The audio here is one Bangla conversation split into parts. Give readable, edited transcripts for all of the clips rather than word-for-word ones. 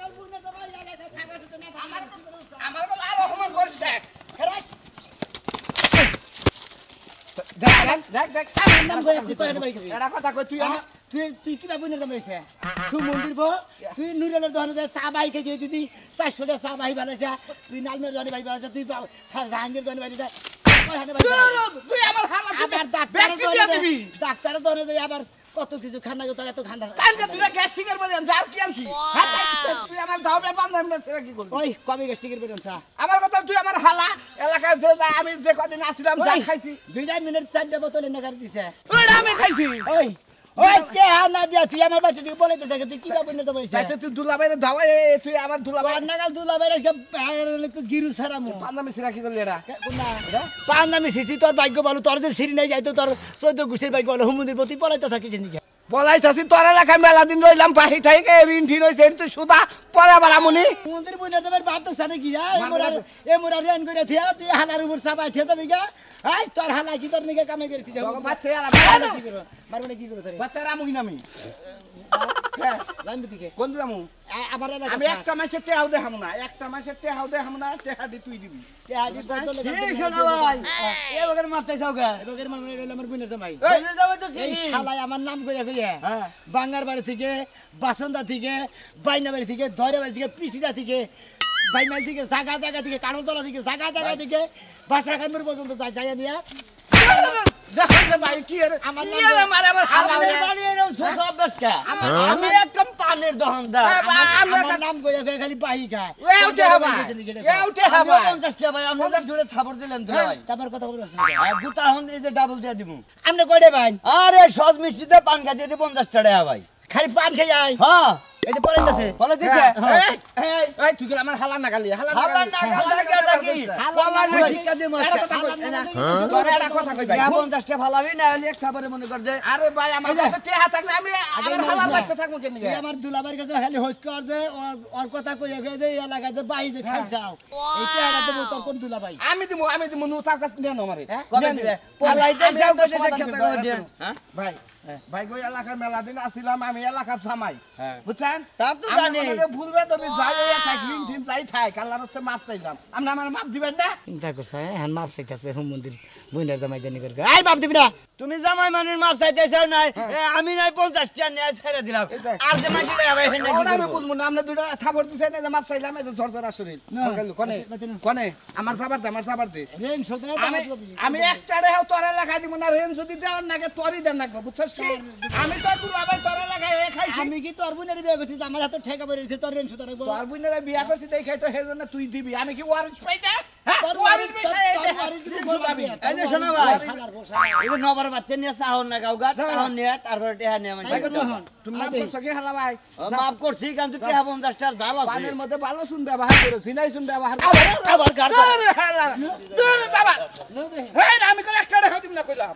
নাগাল বুনে তো ভাই এলাকা থাকা তো না আমার বল আর অপমান করছে খরাস দেখ আমার নাম কই তুই কই ভাই এটা কথা কই তুই আমার তুই কি বুনে তো হইছে সু মন্দির বো তুই নুরেলের দহনে চা বাই কে দিয়ে দিদি 400 টাকা চা বাই বানাইছা তুই নালমের দহনে বাই বানাইছা তুই জাহাঙ্গীর দহনে বানাইছা তুই আমার হালা আবার ডাক্তারের দহনে যাই আবার কত কিছু খানা গো তোর এত খানা কালকে তুই গ্যাস্ট্রিকের বলেন যার কি আনছি তুই আমার ধাওবে বান্ধব না সেটা কি করবি ওই কবে গ্যাস্ট্রিকের বেরন চা আমার কথা তুই আমার হালা এলাকায় যে আমি যে কদিন আসছিলাম যা খাইছি 2 মিনিট 4টা বোতল এনে গাড়ি দিছে ওইটা আমি খাইছি ওই ওই কে না দিয়া তুই আমার বাচ্চা তুই বলেতে থাকে তুই কি বা বইনে তো বইছে যাইতে তুই দুলাবাইরে ধাওয়া তুই আমার দুলাবাই তোর নাগাল দুলা বাইরে আজকে গিরু ছাড়ামু পান্দামি সিরা কি করলি এরা কোনটা পান্দামি সিসি তোর ভাগ্য ভালো তোর যে সিরি নাই যাইতো তোর 14 গুষ্টির ভাগ্য ভালো হুমুন্দির প্রতি পলাইতে থাকিস নাকি বলাইতাছি তোর এলাকায় মেলা দিন রইলাম পাহি থাইকে রিনঠি রইছে তুই সুদা পরে বারামুনি হুমুন্দির বইনা যাবার বাপ তো সানে কি যা এ মোরা রেন করে থিয়া তুই হালার উপর চাপাই থিয়া তো বিগা এই তোর হালা কি তোর নিকে কামে করে থিয়া বাচ্চা আর কি করো মারবনে কি করো তোরে বাচ্চা রামুই নামি জানবি দিকে কোন রামু আমার এলাকা আমি একটা মাসে টেহাও দেখাম না একটা মাসে টেহাও দেখাম না টেহা দি তুই দিবি টেহাডি বদলে এই শোনা ভাই এ বগের মারতে চাও গা এবারে মানে রইল আমার বোনের জামাই বইনের যাবে তো এই চিনি শালাই আমার নাম কইয়া কইয়া হ্যাঁ বাঙ্গার বাড়ি থেকে বাসন্দা থেকে বাইনা বাড়ি থেকে দয়রা বাড়ি থেকে পিসিরা থেকে বাইমাল থেকে জাগা জাগা থেকে কানতলা থেকে জাগা জাগা থেকে বাসা খানপুর পর্যন্ত যাই নিয়া দেখো যে ভাই কি এর আমার কি এর মারে আমার হালা আমি বাড়ি এরম ছোট বেশকা আমি একদম পানের দহনদার আমার নাম কইয়া কইয়া খালি পাহি খায় এ উঠে হবা এ উঠে আমি হবা 50 টাকা ভাই আপনি জোরে থাপড় দিলেন তো ভাই তারপর কথা বলছ আর গুতা হন এই যে ডাবল দিয়া দিমু আপনি কইডে ভাই আরে সজ মিষ্টিতে পান খাইতে দি 50 টাকা ভাই খালি পান খাই আই হ্যাঁ এই যে পড়াইতাছে বলে দিছে এই এই তুই কি আমার হালা নাগালি হালা না গাল ডাকি হালা না শিক্ষা দি মাছ তোর একটা কথা কই ভাই 50 টাকা ফালাবি না হলে খাবারে মনে কর যে আরে ভাই আমার কাছে টেহা থাকলে আমি আমার হালা বাচ্চা থাকবো কেন তুই আমার দুলাবার কাছে খালি হোস কর দে ওর কথা কইয়া কইয়া দে এলাকাতে বাই যে খাই যাও এইটা এটা দেব তোর কোন দুলাভাই আমি দিমু নো তার কাছে নেন আমারে কবে দিবে পলাইতে যাও কইতে যে খেতা কবে দিয়ে হ্যাঁ ভাই ভাই গো এলাকার মেলা দিন আসিলাম আমি এলাকার সামাই বুঝছেন তা তো জানি ভুলবে তুমি যাই থাকি দিন যাই থাই কাল্লা রাস্তে মাপ চাইলাম আপনি আমার মাপ দিবেন না চিন্তা করছে হ্যাঁ মাপ চাইতাছে হুম মন্দির বইনার জামাই জানি করে আই বাপ দিবি না তুমি জামাই মানুষ মাপ চাইতেছ নাই আমি নাই 50 টাকা নিয়ে ছেড়ে দিলাম আর যে মাইটা আবার হেন নাকি আমি বুঝবো না আপনি দুটো থাপড় দিছেন না মাপ চাইলাম এই ঝরঝরা শরীর কোনে কোনে আমার সাবার দে রেন সোতে আমি একটা রেহাও তোরে লাগাই দিব না রেন যদি দেওয়ার নাকি তোরই দেন লাগবে বুঝছস কি আমি তো পুরো আবার তোরে লাগাই খাইছি আমি কি তোর বোনের বিয়ে করছি আমার হাতে ঠেকা বের হইছে তোর রেন সোতে রাখবো তোর বোনের বিয়া করছি তাই খাই তো হেজন্য তুই দিবি আমি কি ওয়ারেন্ট পাই না তোর ওয়ারেন্ট ওয়ারিস এই যে শোনো ভাই এই যে নবার বাচ্চা নিয়ে চাহন না গাওগা চাহন নিয়ে তারপর টেহা নিয়ে মানে তুমি মাপ করছো কি হালা ভাই মাপ করছি কিন্তু টেহা 50 টাকা জাল আছে পানের মধ্যে ভালো শুন ব্যবহার করো সিনাই শুন ব্যবহার আবার গাড় আরে হালা দূর যাবা এই আমি করে একটা রেখা দিম না কইলাম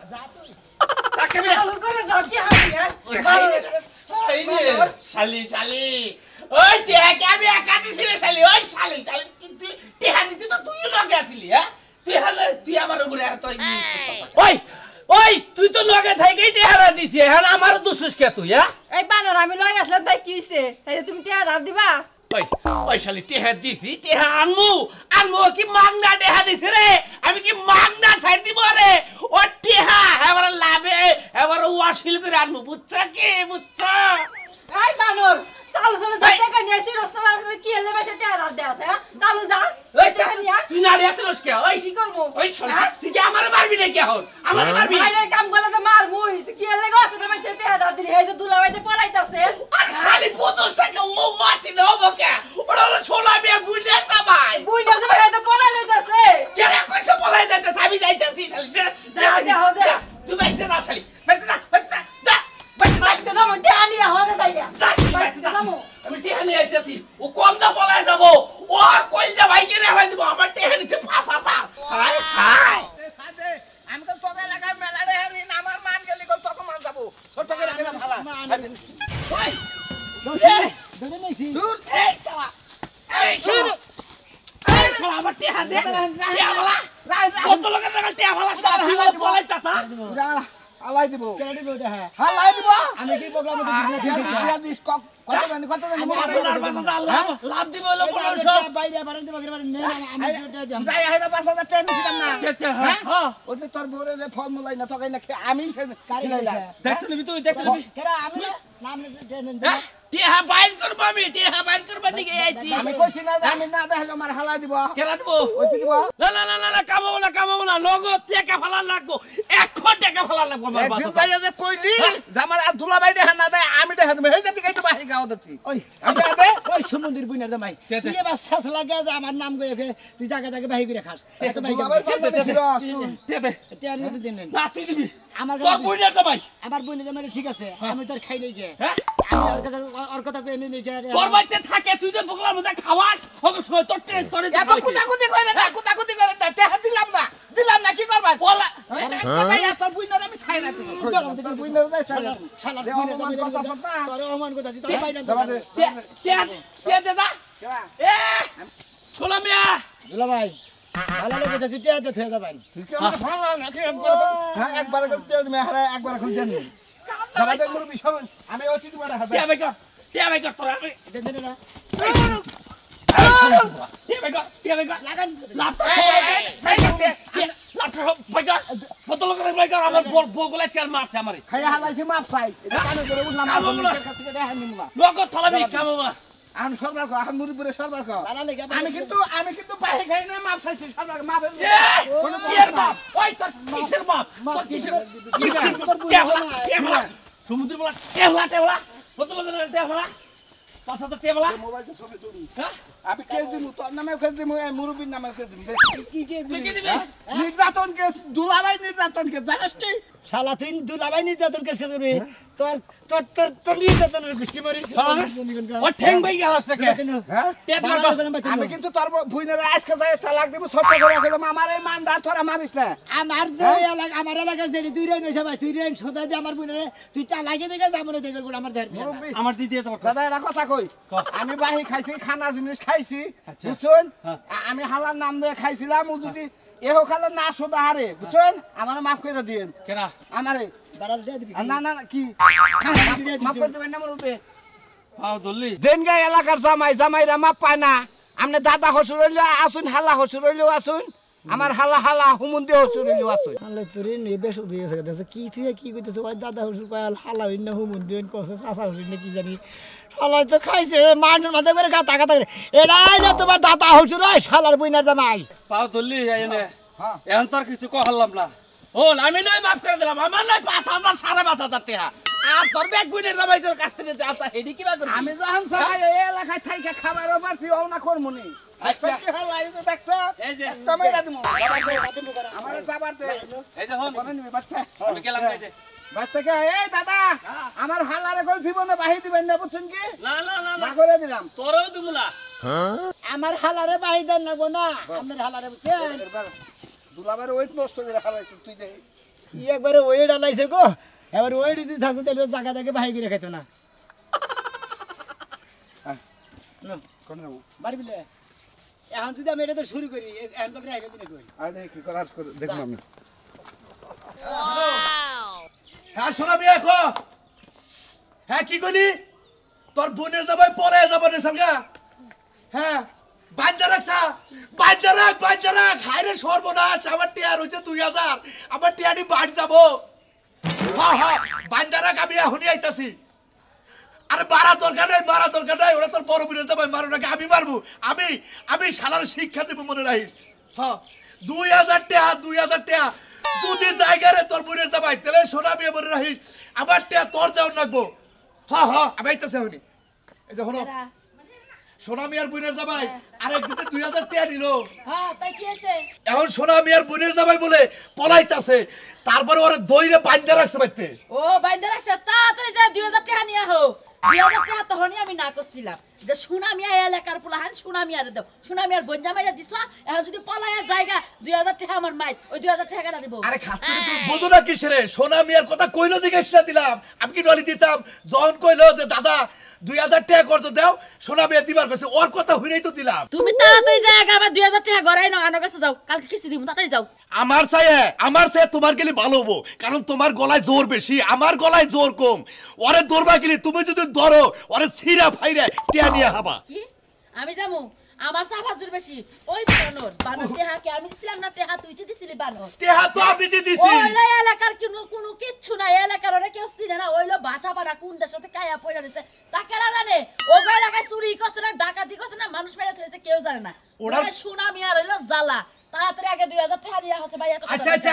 তাকে ভালো করে যাও কি হাবি এই নে শালি শালি ওই টিহা কে আমি একা দিছি রে শালি ওই শালি শালি তুই টিহা দিতে তো তুই লগে আছিলি হ্যাঁ তুই আমার উপরে এত ওই ওই তুই তো লগে থাইকেই টিহারা দিছিস হ্যাঁ আমার দুসুস কে তুই হ্যাঁ এই বানর আমি লই আসলাম তাই কি হইছে তাই তুমি টিয়া দাও দিবা ওই ওই শালি টিহা দিছি টিহা আনমু কি মাগনা টিহা দিছি রে আমি কি মাগনা ছাড় দিব রে ও টিহা এবার লাভে এবার ওয়াশিল করে আনমু বুঝছা কি বুঝছা এই বানর চালু চালু যাইতে কানি আইছি রাস্তা রাস্তা কি এলে বেশে টিয়া দাও দে আছে হ্যাঁ চালু যা ওই তুই না রে তুলস কে ওই কি করব ওই শালি তুই কি আমারে মারবি না কি এখন আমারে মারবি বাইরের কাম করলে তো মার মুই তুই কি এলে গছ না বেশে টিয়া দাও দিলি এই যে দুলাবাইতে পলাইতাছে আর শালি পুতুস থেকে ও ওয়াচি না বকে ওরা ছোলা বিয়া বুইলে তা ভাই বুই না ভাই তো পলাই লইতাছে কে রে কইছে পলাই যাইতে আমি যাইতেছি শালি তুই বাইতে যা শালি বাইতে যা বাইতে দাও টিয়া নিয়া হবে তাইয়া বাইতে দাও আমি টিহা নিয়ে আইতেছি ও কোন দা পলাই যাব ও আর কই যা ভাই কে রে হই দিব আমার টিহা নিচে ফাঁসা স্যার হাই হাই আমি তো তোকে লাগাই মেলা রে হেরিন আমার মান গেলি কল তোকে মান যাব ছোট করে রেখে ভালা ওই ধরে নাইছি দূর এই শালা এই শুরু এই শালা আমার টিহা দে টিহা বলা কত লোকের টাকা টিহা বলা শালা তুই পলাইতাছ হালাই দিব কেন দিব দেখা হালাই দিব আমি কি বললাম কত জানি কত জানি 5,000 লাভ দিব হলো বলো সব বাইরে বারান দিব করে নেই না আমি এটা দিলাম যাই আইরা 5,000 টাকা নিছিলাম না আচ্ছা হ্যাঁ ওই তোর বউরে যে ফর্মুলাই না তোকে না আমি কারি দেখতে নিবি তুই দেখতে নিবি কেরা আমি নাম হ্যাঁ টিহা বাইন করব আমি টিহা বাইন করব দিকে আইছি আমি কইছি না আমি না দেখালে আমার হালাই দিব কেলা দিব ওই দিব না কামাবো না নগদ টাকা ফেলা লাগবো 100 টাকা ফেলা লাগবো আমার একদিন বাবা যাই যে কইলি যে আমার আব্দুল্লাহ ভাই দেখা না দেয় আমি দেখা দেব এই যে তো বাহি গাও দিচ্ছি ওই আমি দে ওই সমুদ্রের বুইনার জামাই তুই এবার শেষ লাগে যে আমার নাম কইকে তুই জায়গা জায়গা বাহি করে খাস এত বাহি আবার বান্ধবী ছিল দে দে এটা আমি তো দিন না তুই দিবি আমার তোর বুইনার তো ভাই আমার বুইনার জামাই ঠিক আছে আমি তোর খাই নাই গে হ্যাঁ আমি ওর কথা কই নেই গে তোর বাইতে থাকে তুই যে বগলার মধ্যে খাওয়াস হবে সময় তোর তোর এত কুটাকুটি করে না কুটাকুটি করে না টাকা দিলাম না কি করবা বলা তোর বুইনার আমি ছাই না তোর বুইনার যাই ছাই না শালা যে অপমান কথা সব না তোর অপমান কথা তুই বাইরে কে দাদা এ ছোলা মিয়া দুলা ভাই ভালো লাগে তো টিয়া দে থয়ে যাবেন তুই কি আমাকে ভালো না কি হ্যাঁ একবার করতে আমি হারা একবার এখন দেন দাদা দেখ মোর বিষয় আমি অতি তোমার হাতে টিয়া ভাই কর তোরা আমি দেন দেন না টিয়া ভাই কর লাগান লাভ বোতল করে ভাই কর আমার বগলা আজকে মারছে আমারে খাইয়া হালাইছি মাপ চাই এটা কানে করে উঠলাম আমার কাছ থেকে দেখা নিমু না নগদ থলাবি কামাবো আমি সরবার কো আমি মুড়িপুরে সরবার কো ভালো লাগে আমি কিন্তু বাহি খাই না মাপ চাইছি সরবার মাপ এর বাপ ওই তোর কিসের বাপ তোর কিসের টেবলা সমুদ্র বলা টেবলা বোতল করে টেবলা পাছা তো টেবলা মোবাইলটা ছবি তুলি হ্যাঁ আমি কেস দিমু তোর নামে কেস দিমু এই মুরুবির নামে কেস দিমু কি কি তুই কি দিবি নির্যাতন কেস দুলাভাই নির্যাতন কেস জানিস কি শালা তুই দুলাভাই নির্যাতন কেস করবি তোর তোর তোর তোর নির্যাতনের গোষ্ঠী মারি ও ঠ্যাং ভাই গেলাস নাকি হ্যাঁ আমি কিন্তু তোর বুইনারে আজকে যাই তালাক দিব সব করে রাখলাম আমার এই মানদার তোরা মারিস না আমার এলাকা যেটি তুই রেন হইছে ভাই তুই রেন সোদা দিয়ে আমার বোনের তুই চা লাগিয়ে দেখে যাবো দেখে গুলো আমার দেড় আমার দিদি তোমার দাদা এটা কথা কই আমি বাহি খাইছি খানা জিনিস খাইছি বুঝছেন আমি হালার নাম দিয়ে খাইছিলাম ও যদি এও খালে না সোদা হারে বুঝছেন আমার মাফ করে দিয়েন কেনা আমারে বাড়াল দিয়ে দিবি না না কি মাফ করে দেবেন না আমার উঠে পাও দল্লি দেনগাই এলাকার জামাইরা মাপ পায় না আপনি দাদা হসুর হইলেও আসুন হালা হসুর হইলেও আসুন আমার হালা হুমুন্দি হসুর হইলেও আসুন আলে তোরে নে বেশ উদিয়ে গেছে কি তুই কি কইতেছ ওই দাদা হুসুর কয়াল হালা হইন না হুমুন দিন কসে চাচা হুসুর না কি জানি শালা তো খাইছে মানুষ মাথা করে গাতা গাতা এরাই না তোমার দাদা হুসুর ওই শালার বইনার জামাই পাও দল্লি এনে এখন তোর কিছু কহলাম না ও আমি নয় মাফ করে দিলাম আমার নয় 5,000 5,500 টাকা আর তোর ব্যাগ বুইনের দামাই তোর কাছ থেকে আচ্ছা হেডি কি করবি আমি যখন সবাই এই এলাকায় থাইকা খাবারও পারছি ও না করমুনি আচ্ছা কি হাল আইছে দেখছো এই যে তোমরা দিমু আমার যাবারতে এই যে হন কোন নিবি বাচ্চা আমি গেলাম এই যে বাচ্চাকে এই দাদা আমার হালারে কল জীবনে বাহি দিবেন না বুঝছেন কি না না না না করে দিলাম তোরও দিমুলা আমার হালারে বাহি দেন লাগবো না আপনার হালারে বুঝছেন দুলাবার ওয়েট নষ্ট করে হালাইছিস তুই দেখ কি একবারে ওই ডালাইছে গো এবার ওই যদি থাকতো তাহলে জায়গা জায়গা বাহি করে খাইতো না কোন যাবো বাড়ি বিলে এখন যদি আমি এটা তো শুরু করি এখন তো রাখবে না কই আরে কি করার করে দেখব আমি হ্যাঁ শোনা বিয়া কো হ্যাঁ কি করি তোর বোনের যাবাই পরে যাবো রে সঙ্গা হ্যাঁ বাঞ্জা রাখ হাইরে সর্বনাশ আমার টিয়া রয়েছে 2,000 আমার টিয়াটি বাড়ি যাবো হ্যাঁ বাঞ্জা রাখ আমি এখনই আইতাছি আরে মারা দরকার নাই ওরা তোর বড় বোনের যাবাই মারো নাকি আমি মারবো আমি সালার শিক্ষা দেবো মনে রাখিস হ্যাঁ 2,000 টাকা যদি জায়গারে তোর বোনের যাবাই তাহলে সোনা বিয়ে মনে রাখিস আমার টিয়া তোর দেওয়ার লাগবো হ্যাঁ আমি আইতাছি এখনই এই যে হলো সোনা মিয়ার বোনের জামাই আরেক দিতে 2,000 টাকা নিল হ্যাঁ তাই কি হয়েছে এখন সোনা মিয়ার বোনের জামাই বলে পলাইতাছে তারপরে ওরে দইরে বাঁধতে রাখছে বাইতে ও বাইন্দা রাখছে তাড়াতাড়ি যা 2,000 টাকা নিয়ে আহো 2,000 টাকা তখনই আমি না করছিলাম যে সুনামিয়া এলাকার পোলাহান সুনামিয়ারে দাও সুনামিয়ার বঞ্জামাইরা দিছ এখন যদি পলায়া জায়গা 2,000 টাকা আমার মাইট ওই 2,000 টাকাটা দিব আরে খাচ্ছুরি তুমি বোঝো না কিসেরে সোনা মিয়ার কথা কইলো দিকে সেটা দিলাম আমি কি নলি দিতাম যখন কইলো যে দাদা 2000 টাকা খরচ দাও সোনা বিয়া দিবার কইছে ওর কথা হইরাই তো দিলাম তুমি তাড়াতাড়ি যাও আগে আমার 2000 টাকা গড়াই নাও আনার কাছে যাও কালকে কিস্তি দিব তাড়াতাড়ি যাও আমার চাই তোমার গেলে ভালো হবো কারণ তোমার গলায় জোর বেশি আমার গলায় জোর কম ওরে দৌড়বা গেলে তুমি যদি ধরো ওরে ছিঁড়া ফাইরা টিয়া নিয়ে হাবা কি আমি যামু আমার সাফা জোর বেশি ওই বানর টেহা কে আমি ছিলাম না টেহা তুই দিছিলি বানর টেহা তো আমি দিছি ওইলা এলাকার কোনো কিচ্ছু না এলাকার ওরা কেউ চিনে না ওইলো ভাষা বাড়া কোন দেশের সাথে কায়া পয়লা রয়েছে তাকে না জানে ওগো এলাকায় চুরি করছে না ডাকাতি করছে না মানুষ মেরে চলেছে কেউ জানে না ওরা সুনামি আর হইলো জ্বালা তাড়াতাড়ি আগে 2000 টাকা দিয়া হচ্ছে ভাই এত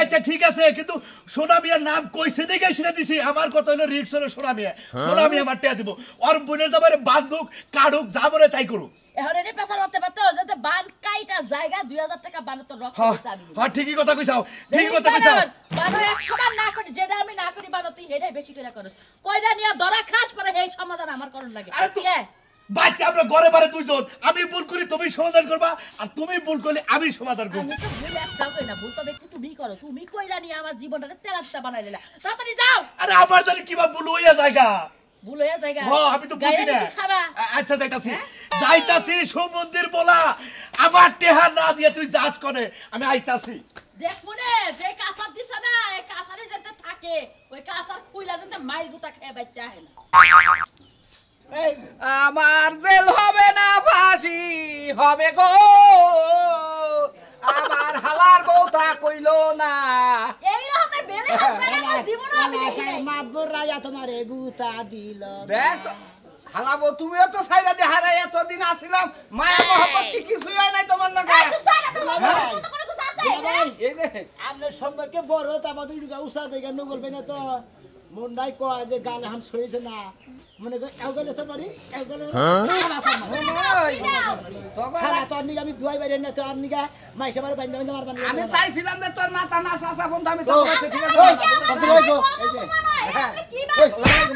আচ্ছা ঠিক আছে কিন্তু সোনা মিয়ার নাম কইছে দেখে সেটা দিছি আমার কথা হলো রিক্স হলো সোনা মিয়া আমার টাকা দিব ওর বোনের যাবারে বান্দুক কাড়ুক যাবরে তাই করুক এখন এনে পেছাল করতে পারতে যাতে বান কাইটা জায়গা 2000 টাকা বান তো রক্ত চাবি হ্যাঁ ঠিকই কথা কইছাও বান 100 বার না করি যেটা আমি না করি বান তুই হেডাই বেশি করে করস কইরা নিয়া ধরা খাস পরে এই সমাধান আমার করন লাগে আরে তুই বাচ্চা আমরা ঘরে বারে দুইজন আমি ভুল করি তুমি সমাধান করবা আর তুমি ভুল করলে আমি সমাধান করব আমি তো ভুল একটাও কই না ভুল তো ব্যক্তি তুমি করো তুমি কইরা নিয়া আমার জীবনটাকে তেলাচ্ছা বানাইলা তাড়াতাড়ি যাও আরে আমার জানি কিবা ভুল হইয়া জায়গা ভুল হইয়া জায়গা হ্যাঁ আমি তো বুঝি না আচ্ছা যাইতাছি সমুদ্রের বলা আমার টেহা না দিয়ে তুই যাস করে আমি আইতাছি দেখ মনে যে কাঁসার দিছ না এই কাঁসারে যেতে থাকে ওই কাঁসার খুইলা যেতে মাইর গুতা খেয়ে বাচ্চা হয় না আমার জেল হবে না ফাঁসি হবে গো আমার হালার বউটা কইলো না এই রকমের বেলে হবে না জীবন আমি দেখি নাই মাতবর রাজা তোমারে গুতা দিল দেখ হালাবো তুমিও তো সাইরা দে হারাই এতদিন আসিলাম মায়া মোহব্বত কি কিছুই হয় নাই তোমার লাগা এই রে আপনার সম্পর্কে বড় তো আমাদের উষা দেখে নগলবে না তো মন নাই কয় যে গালে হাম সইছে না মনে কর এও গেলে তো পারি এও গেলে খালা তোর নিগা আমি দুয়াই বাইরে না তো আর নিগা মাইসা মারে বাইন্দা বাইন্দা মারবানি আমি চাইছিলাম না তোর মাথা না চাচা ফোন আমি তো ঠিক আছে কি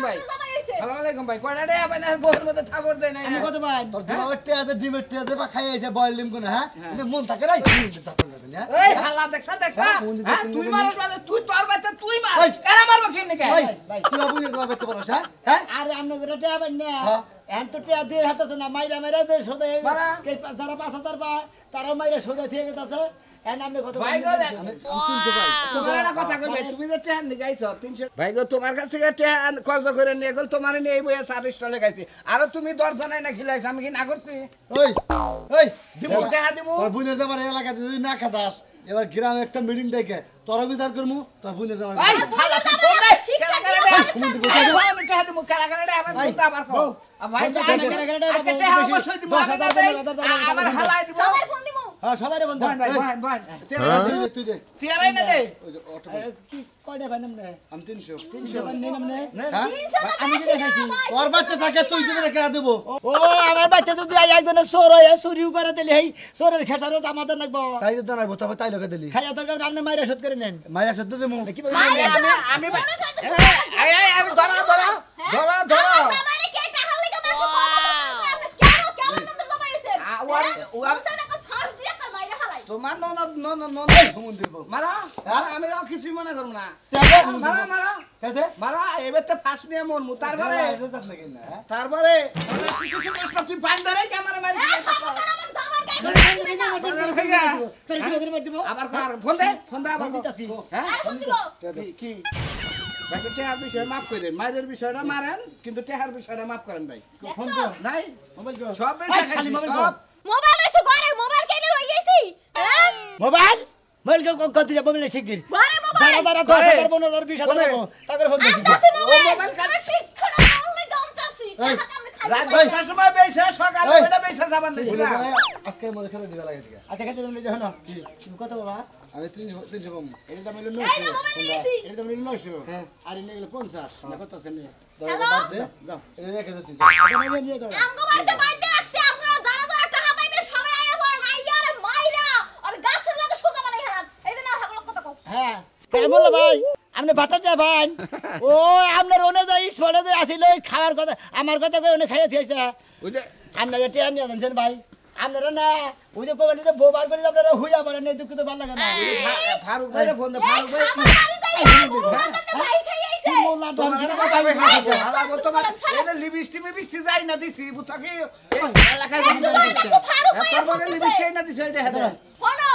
ভাই আসসালামু আলাইকুম ভাই কয়টা রে আপনি বউর মধ্যে ঠাকুর দেয় না আমি কত ভাই তোর দুয়ারটা আছে ডিমেরটা আছে বা খাই আছে বয়েল ডিম কোন হ্যাঁ কিন্তু মন থাকে রাই এই হালা দেখছা হ্যাঁ তুই মারস মানে তুই তোর বাচ্চা তুই মার এরা মারবো কি নাকি ভাই তুই বাবু এর বাবা পারছ হ্যাঁ আরে আমনে করে টিয়া বান না এন তো টিয়া দিয়ে হাতে তো না মাইরা মাইরা যে সোদে কে যারা 5000 পায় তারাও মাইরা সোদে থেকে গেছে এন আমনে কত ভাই গো আমি 300 ভাই তোমার একটা কথা কই তুমি তো টেহান গাইছো 300 ভাই গো তোমার কাছ থেকে টেহান খরচ করে নিয়ে গেল তোমার নিয়ে এই বইয়া 4 স্টলে গাইছি আর তুমি 10 জনাই না খিলাইছ আমি কি না করছি ওই ওই দিমু টেহা দিমু তোর বুনের যাবার এলাকাতে যদি না খাদাস এবার গ্রামে একটা মিটিং ডেকে তোর বিচার করমু তোর বুনের যাবার ভাই ভালো তুই কোন রে কেলা কেলা রে আমি টেহা দিমু কেলা কেলা রে আমি বুঝতে আবার কও ভাই আজকে টেহা অবশ্যই দিমু 10000 আমার হালাই দিমু আমার ফোন দিমু হ্যাঁ সবাইরে বন্ধ ভাই তুই দে সিয়ারাই না রে ওই যে অটো কি কয়টা ভাই নামনে আমি 300 300 ভাই নেই নামনে হ্যাঁ 300 আমি কি দেখাইছি তোর বাচ্চা থাকে তুই দিবে রেখে দেব ও আমার বাচ্চা যদি একজনের চোর হয়ে চুরিও করে দিলে এই চোরের খেসারে আমাদের লাগবো তাই তো না তবে তাই লোকে দিলি খাইয়া তোর আপনি মাইরা শোধ করে নেন মাইরা সত্য দেবো কি আমি এই ধরা ধরা ধরা ধরা আমারে কে টাকা লাগা মাসে কেন কেন নন্দর জমাইছেন ওয়ার ফার্স্ট দিয়া কাল মাইরা হালাই তোমার ননদ ঘুমন দেব মারা আমি কিছুই মনে করব না মারা মারা কেতে মারা এবারে ফাঁস নিয়ে মন মু তারপরে তারপরে কিছু কষ্ট তুই বান্দারে ক্যামেরা মারি আবার ফোন দে আবার দিতাছি হ্যাঁ কি ভাই টেহার বিষয় মাফ করেন মায়ের বিষয়টা মারেন কিন্তু টেহার বিষয়টা মাফ করেন ভাই ফোন তো নাই মোবাইল কো সব খালি মোবাইল কো মোবাইল এসে ঘরে মোবাইল কেন লই গেছি হ্যাঁ মোবাইল মোবাইল কো কত যাব মোবাইল শিগগির ঘরে মোবাইল যারা 10000 15,000 20,000 দেবো তাদের ফোন দিছি ও মোবাইল কার শিক্ষা বললে গামতাছি টাকা আমরা খাই রাত 10টার সময় বেইছে সকালে ওটা বেইছে যাবেন না আজকে মধ্যে খেতে দিবা লাগে থেকে আচ্ছা খেতে তুমি দেখো না তুমি কত বাবা আমি 300 পাবো এটা দাম হলো এই যে 900 মোবাইল নিয়েছি এটা দাম হলো 900 আর এনে গেল 50 না কত আছে নে যাও এটা রেখে দে তুই এটা নিয়ে নিয়ে দাও আমগো বাড়িতে বাইতে রাখছি আপনারা যারা যারা টাকা পাইবেন সবাই আইয়া পর আইয়ারে মাইরা আর গাছের লাগে সোজা বানাই হারান এই যে না হাগলো কত কও হ্যাঁ কেন বললো ভাই আপনি ভাতার যা ভাই ও আপনার অনুযায়ী স্পটে যে আসিল ওই খাওয়ার কথা আমার কথা কই উনি খাইয়া দিয়েছে ওই যে আপনাকে টেয়া নিয়ে জানছেন ভাই আপনারা না ওই যে কোবালি যে বোবার করে আপনারা হুইয়া পারেন এই দুঃখ তো ভালো লাগে না ফারুক ভাই ফোন দে ফারুক ভাই আমার বাড়িতে আইয়া ভাই খাই আইছে পোলা তোমার দরকার একটা কথা কই খাইছে হালার বউ তোমার এটা লিপস্টিক যাই না দিছি বুঝছো কি এই এলাকায় একটু বাইরে একটু ফারুক ভাই তারপরে লিপস্টিক না দিছে এটা হেদে হনো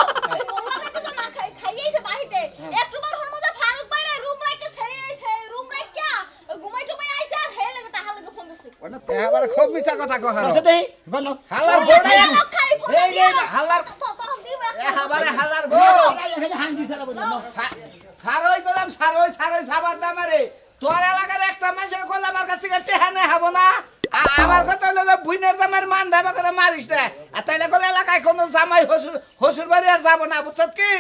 মোল্লা দেখতে না খাইয়েছে বাহিতে একটু বার হন মজা ফারুক ভাই রুম রাখতে ছেড়ে আইছে রুম রাখিয়া ঘুমাই টুমাই আইছে আর হে লাগে টাকা লাগে ফোন দিছে ওটা এবারে খুব মিছা কথা কয় আচ্ছা দেই বলো হালার বউ খালি ফোন এই রে হালার তখন দিম এবারে হালার বউ হাং দিছে না বলো সারই গলাম সারই সাবার দামারে তোর এলাকার একটা মানুষের কল আমার কাছে টেহা নেই হবো না আমার কথা হলো যে বুইনের দামের মান ধাবা করে মারিস না আর তাইলে কল এলাকায় কোনো জামাই হসুর বাড়ি আর যাবো না বুঝছত কি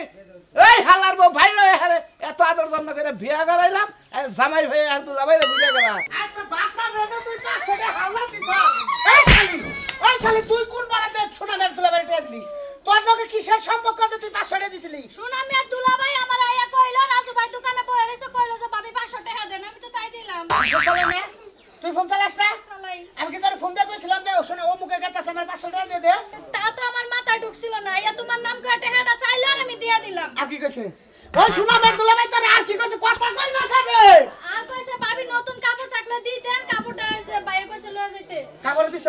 এই হালার বউ ভাই রে হারে এত আদর যত্ন করে বিয়া করাইলাম জামাই হয়ে আর দুলা ভাইরে বুঝে গেলাম ওই শালি তুই কোন বাড়াতে সোনা মের তুলা বাড়িতে আসলি তোর লগে কিসের সম্পর্ক আছে তুই 500 টাকা দিছিলি শুনা আমি আর দুলা ভাই আমার আয়া কইলো রাজু ভাই দোকানে বসে রইছে কইলো যে ভাবি 500 টাকা দেন আমি তো তাই দিলাম চলে না তুই ফোন চালাস না চালাই আমি কি তোর ফোন দিয়ে কইছিলাম যে শোনা ও মুখে গাতাছে আমার 500 টাকা দিয়ে দে তা তো আমার মাথায় ঢুকছিল না ইয়া তোমার নাম করে টাকাটা চাইলো আর আমি দিয়া দিলাম আর কি কইছে ওই সোনা মের তুলা ভাই তোর আর কি কইছে কথা কই না কানে আর কইছে ভাবি নতুন কাপড় থাকলে দি দেন কাপড়টা যে বাইরে কইছে লয়ে যাইতে কাপড় দিছ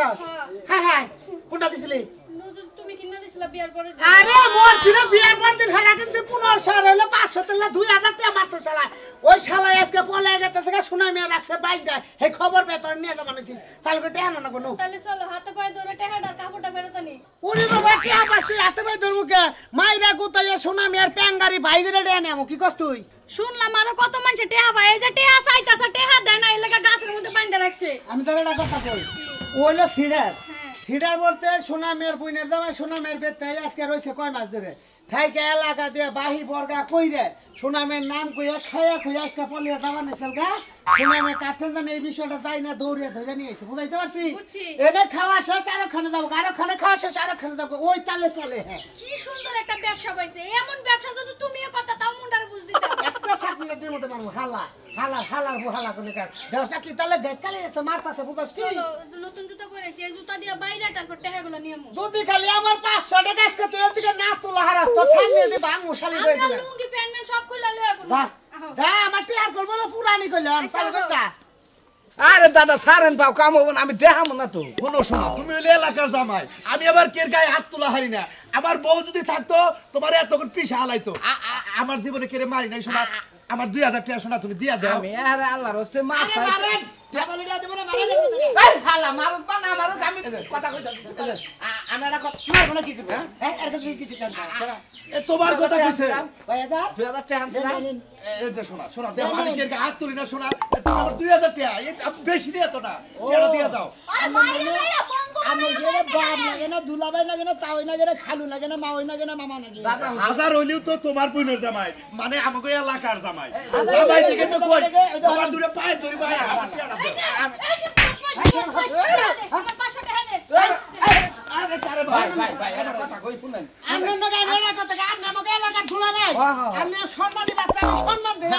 হ্যাঁ হ্যাঁ কোনটা দিছিলি নতুন তুমি কিনা দিছিলা বিয়ার পরে আরে মোর ছিল বিয়ার পর দিন হারা কিন্তু 1500 হইলো 500 তেলা 2000 টাকা মারছে শালা ওই শালা আজকে পলে গেছে সোনা মেয়ে রাখছে বাইক দেয় এই খবর পে তোর নিয়ে যাবানিস চাল করে টাকা না কোনো তাহলে চলো হাতে পায়ে ধরে টাকাটা কাপড়টা বেরোতো নি ওরে বাবা টিয়া পাস তুই হাতে পাই ধরবো কে মাইরা গুতাইয়া সোনা মেয়ের প্যাঙ্গারি ভাই গরে রে নেমু কি কস তুই শুনলাম আরো কত মানুষ টেহা ভাই এই যে টেহা চাইতাছে টেহা দেয় না এলাকা গাছের মধ্যে বাঁধা রাখছে আমি তোর একটা কথা কই ও হলো সিডার সিডার বলতে সোনা মেয়ের বুইনের দামে সোনা মেয়ের বেতে আজকে রইছে কয় মাস ধরে থাইকে এলাকা দিয়ে বাহি বর্গা কইরে সোনা মেয়ের নাম কইয়া খাইয়া খুইয়া আজকে পলিয়া দাবা নেছিল গা সোনা মেয়ে কাটেন জানে এই বিষয়টা যাই না দৌড়ে ধরে নিয়ে আইছে বুঝাইতে পারছি বুঝছি। এনে খাওয়া শেষ আরো খানে যাবো আরো খানে খাওয়া শেষ আরো খানে যাবো ওই তালে চলে হ্যাঁ কি সুন্দর একটা ব্যবসা পাইছে এমন ব্যবসা যদি তুমিও করতে তাও মুন্ডার বুঝ দিতে একটা সার্কুলেটের মধ্যে মানুষ হালা হালা কোনে কার দেহটা কি তালে বেকালে এসে মারতাছে বুঝছস কি চলো নতুন জুতা পরেছি এই জুতা দিয়ে বাইরে তারপর টাকাগুলো নিয়ে আমু যদি খালি আমার 500 টাকা আজকে তুই ওদিকে না তোলা হারাস তোর সামনে দিয়ে বাং মশালি করে আমরা দিলাম লুঙ্গি প্যান্ট ম্যান সব খুলে লয়ে যা আহো যা আমার টিয়ার করবো না পুরানি কইলাম চাল করে যা আরে দাদা সারেন পাও কাম হবো না আমি দেখাবো না তো শোনো শোনা তুমি হলে এলাকার জামাই আমি আবার কের গায়ে হাত তোলা হারি না আমার বউ যদি থাকতো তোমার এতক্ষণ পিছা হালাইতো আমার জীবনে কেড়ে মারি নাই শোনা আমার 2000 টাকা শোনা তুমি দিয়া দাও আমি আরে আল্লাহর হস্তে মাছ আরে মারেন টেবল দিয়া দেব না মারেন এই হালা মারুক বা না মারুক আমি কথা কইতাছি আমি একটা কথা মারবো না কি করব হ্যাঁ এর কাছে কিছু কাজ না এ তোমার কথা কইছে 2000 2000 টাকা আনছিলাম এই যে শোনা শোনা দেও আমি কের গায়ে হাত তুলি না শোনা তুমি আমার 2000 টাকা আমি বেশি নিয়ে তো না কেন দিয়া দাও আরে বাইরে বাইরে বন্ধ আমার গেলে বাপ লাগে না দুলাভাই লাগে না তাওই লাগে না খালু লাগে না মাওই লাগে না মামা লাগে হাজার হইলেও তো তোমার বোনের জামাই মানে আমাকে এলাকার জামাই জামাই দিকে তো কই তোমার দূরে পায়ে ধরি ভাই আমার টাকাটা দাও আমার 500 টাকা দে আরে কারে ভাই ভাই একটা কথা কই শুনেন আমরা নগা মেলা কথা গান নামকে এলাকার দুলাভাই আমি সম্মানী বাচ্চা আমি সম্মান দেই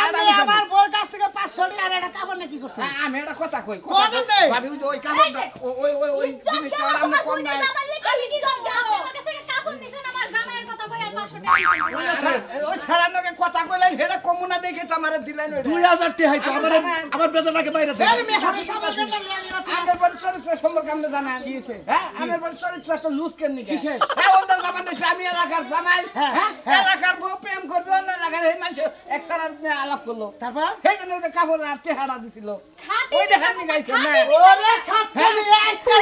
আমি আমার বউর কাছ থেকে 500 টাকা আর একটা কাপড় না কি করছ আমি একটা কথা কই কোন নেই ভাবি ওই কাপড় ওই জিনিসটা আমরা কম নাই আমার লেগে কি জব দাও আমার কাছে কাপড় নিছেন আমার জামাইয়ের কথা কই আর 500 টাকা ওই সারানোকে কথা কইলেন হেডা কমুনা দেখে তো আমারে দিলেন 2000 টাকা হইতো আমার বেজাটাকে বাইরে দে আমি হাতে কাপড় কেন আমি আমার বাড়ি চরিত্র সম্পর্কে আপনি জানেন কি হইছে হ্যাঁ আমার বাড়ি চরিত্র তো লুজ কেন নি কিসে? হ্যাঁ ওদের জামান দিছে আমি এলাকার জামাই হ্যাঁ এলাকার বউ প্রেম করবে না এলাকার এই মানুষ একসারা আলাপ করলো তারপর সেই জন্য ওদের কাপড় আর চেহারা দিছিল খাটি ওই দেখা নি গাইছে না ওরে খাচ্ছে আজকে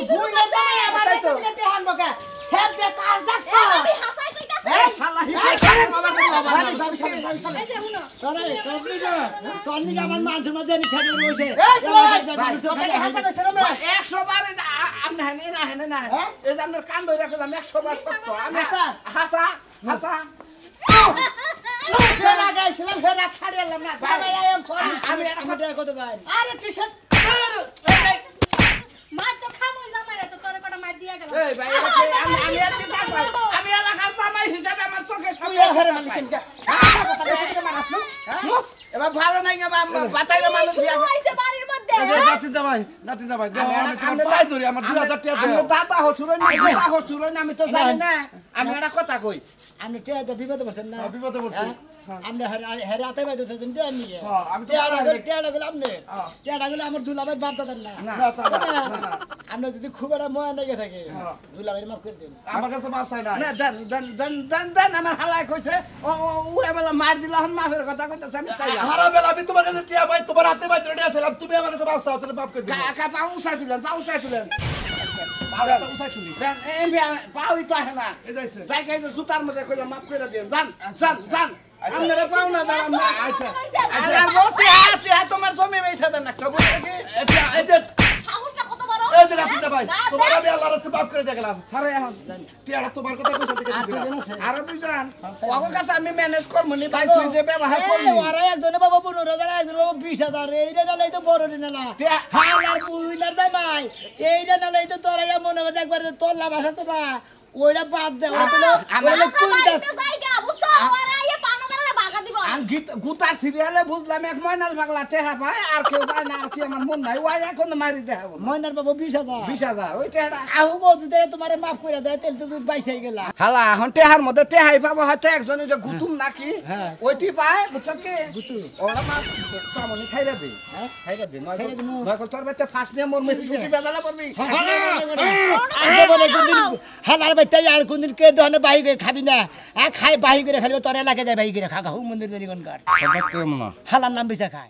ভুই না জামাই আমার কাছে থেকে হানবকা সব যে কাজ দেখছ আমি হাসাই কইতাছি এই শালা এই সারেন বাবা এই যে শুনো আমার মাঝে মাঝে নিশানি রয়েছে ভাই, তোকে হাসা কইছে না 100 বার আপনি হেনে না হেনে না এই যে আপনার কান ধরে রাখলাম 100 বার সত্য আমি হাসা হাসা ফেরা গাইছিলাম ফেরা ছাড়িলাম না আমি একটা কথা কত ভাই আরে কিসের মার তো খামুই জামাইরে তো তোরে কটা মার দিয়া গেল এই ভাই আমি আর কি থাকব আমি এলাকার জামাই হিসাবে আমার চোখে সব ঘরে মালিক কেন আশা কথা বেশি করে মারাস না এবার ভালো নাই গা বাতাইলে মানুষ বিয়া শুরু হইছে বাড়ির মধ্যে নাতিন জামাই দেও আমি তোমার পায়ে ধরি আমার 2000 টাকা আমি দাও দাদা হসুর না আমি তো জানি না আমি একটা কথা কই আপনি টিয়াতে বিপদে পড়ছেন না বিপদে পড়ছি। আপনি হেরে হাতে বাইতে উঠেছেন টিয়া নিয়ে আমি তো টিয়াটা গেলে আপনি টিয়াটা গেলে আমার দুলাভাই বাপ দাদার না না, তা না। আপনি যদি খুব একটা ময়া লেগে থাকে দুলাভাই মাফ করে দিন আমার কাছে মাপ চাই না না দেন দেন দেন দেন দেন আমার হালাই কইছে ও ও এবেলা মার দিলা হন মাফের কথা কইতাছে আমি চাই হারা বেলা আমি তোমার কাছে টিয়া ভাই তোমার হাতে বাইতে রেডি আছিলাম তুমি আমার কাছে মাপ চাও তাহলে মাপ করে দিও কাকা পাউ উসাই তুলেন উসাই চুলি দেন এমবি পাউই তো আহে না এই যাইছে যাই কাইছে জুতার মধ্যে কইলে মাফ করে দেন জান জান জান আপনারা পাও না দাঁড়ান না আচ্ছা আচ্ছা রোটি হাতে তোমার জমি বেচা দেন না তো বুঝছো কি এই যে সাহসটা কত বড় এই যে রাফিজা ভাই তোমার আমি আল্লাহর রাস্তায় মাপ করে দেখলাম সারে এখন টিয়াটা তোমার কথা কইছে থেকে আর দিছিলাম দুজন আছে আরো দুইজন ওগো কাছে আমি ম্যানেজ করব নি ভাই তুই যে ব্যবহার করলি ওরা একজনে বাবা 15,000 একজন বাবা 20,000 এইটা নালাই তো বড় দিন না হালার বুইনার জামাই এইটা নালাই তো তোরা মনে করে একবার তোর লাভ আসা তো না ওইটা বাদ দে ওরা তো আমরা কোনটা বাইতে জায়গা বুঝছো ওরা ইয়ে পানাদারে বাগা দিব আর গুতার সিরিয়ালে বুঝলাম এক ময়নাল পাগলা টেহা পায় আর কেউ পায় না আর কি আমার মন নাই ওই এখন মারি দেখাবো ময়নার বাবা 20,000 20,000 ওই টেহাটা আহু বলতে দেয় তোমারে মাফ করে দেয় তেল তুমি বাইসাই গেলা হালা এখন টেহার মধ্যে টেহাই পাবো হয়তো একজনে যে গুতুম নাকি হ্যাঁ। ওইটি পায় বুঝছো কি গুতু। ওরা মা সামনে খাইরা দে হ্যাঁ? খাইরা দে খাইরা দিমু। নয় তোর বেতে ফার্স্ট নিয়ে মোর মেয়ে ছুটি বেদালা বলবি আগে বলে কোনদিন হালার বাইতাই আর কোনদিন কে দহনে বাহি করে খাবি না খাই বাহি করে খালি তোর এলাকায় যায় বাহি করে খা হুম মন্দির তৈরি কোন কার হালার নাম বেচা খায়